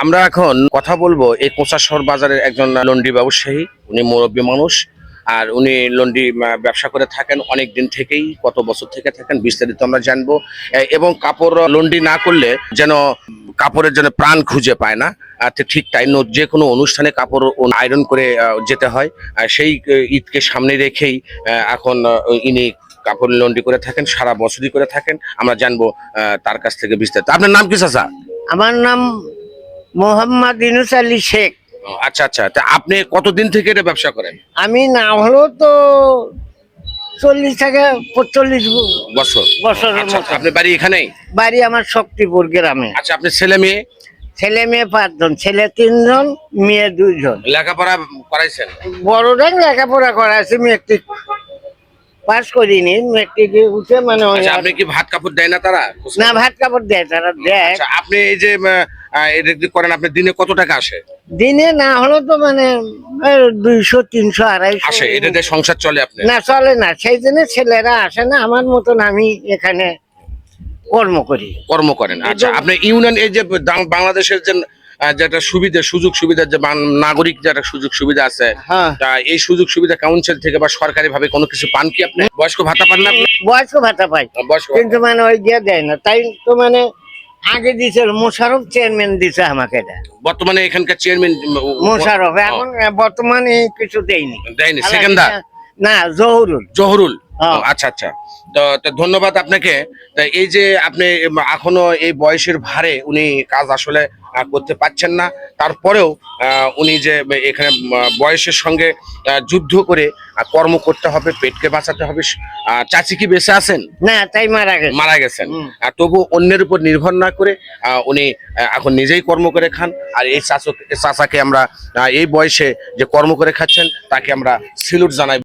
আমরা এখন কথা বলবো এই কোচাশহর বাজারের একজন লন্ড্রি ব্যবসায়ী। উনি মুরব্বী মানুষ, আর উনি লন্ড্রি ব্যবসা করে থাকেন অনেক দিন থেকেই, কত বছর থেকে থাকেন বিস্তারিত আমরা জানবো। এবং কাপড় লন্ড্রি না করলে যেন কাপড়ের জন্য প্রাণ খুঁজে পায় না। ঠিক তাই যে কোনো অনুষ্ঠানে কাপড় আয়রন করে যেতে হয়। সেই ঈদকে সামনে রেখেই এখন ইনি কাপড় লন্ড্রি করে থাকেন, সারা বছরই করে থাকেন। আমরা জানবো তার কাছ থেকে বিস্তারিত। আপনার নাম কি চাচা? আমার নাম মোহাম্মদ ইনুস আলী শেখ। আচ্ছা আচ্ছা, তা আপনি কতদিন থেকে এটা ব্যবসা করেন? আমি না হলো তো 40 থেকে 45 বছর। বছরের আচ্ছা, মতো। আপনার বাড়ি এখানেই? বাড়ি আমার শক্তিপুর গ্রামে। আচ্ছা, আপনার ছেলে মেয়ে? ছেলে মেয়ে 5 জন, ছেলে 3 জন, মেয়ে 2 জন। লেখাপড়া করাইছেন? বড়রা লেখাপড়া করাছে, মেট্রিক পাস করিনি, মেট্রিকে উঠে মানে আচ্ছা, আপনি কি ভাত কাপড় দেয় না তারা? না, ভাত কাপড় দেয়, তারা দেয়। আচ্ছা, আপনি এই যে এটা যে করেন, আপনি দিনে কত টাকা আসে? দিনে না হলো তো মানে 200, 300, 250 আসে? এটা দিয়ে সংসার চলে আপনি? না, চলে না। সেই জন্য ছেলেরা আসে না, আমার মতন আমি এখানে কর্ম কর্ম করেন। আচ্ছা, আপনি ইউনিয়ন এই যে বাংলাদেশের যে যেটা সুবিধা, সুযোগ সুবিধা, যে নাগরিক যেটা সুযোগ সুবিধা আছে, হ্যাঁ, তা এই সুযোগ সুবিধা কাউন্সিল থেকে বা সরকারি ভাবে কোনো কিছু পান কি আপনি? বয়স্ক ভাতা পান না আপনি? বয়স্ক ভাতা পাই, বয়স্ক কিন্তু মানে ওই দিয়ে দেয় না। তাই তো মানে আগে দিছিল মোশারফ, চেয়ারম্যান দিছে আমাকে এটা। বর্তমানে এখানকার চেয়ারম্যান মোশারফ এখন বর্তমানে কিছু দেয়নি। দেয়নি? সেকেন্দার না, জহুরুল। জহুরুল। হ্যাঁ। আচ্ছা আচ্ছা, তো ধন্যবাদ আপনাকে। তা এই যে আপনি এখনো এই বয়সের ভারে উনি কাজ আসলে করতে পারছেন না, তারপরেও উনি যে এখানে বয়সের সঙ্গে যুদ্ধ করে কর্ম করতে হবে, পেটকে বাঁচাতে হবে। চাচি কি বেঁচে আছেন? না, তাই মারা গেছে। মারা গেছেন। তবু অন্যের উপর নির্ভর না করে উনি এখন নিজেই কর্ম করে খান। আর এই চাচাকে আমরা এই বয়সে যে কর্ম করে খাচ্ছেন তাকে আমরা সেলুট জানাই।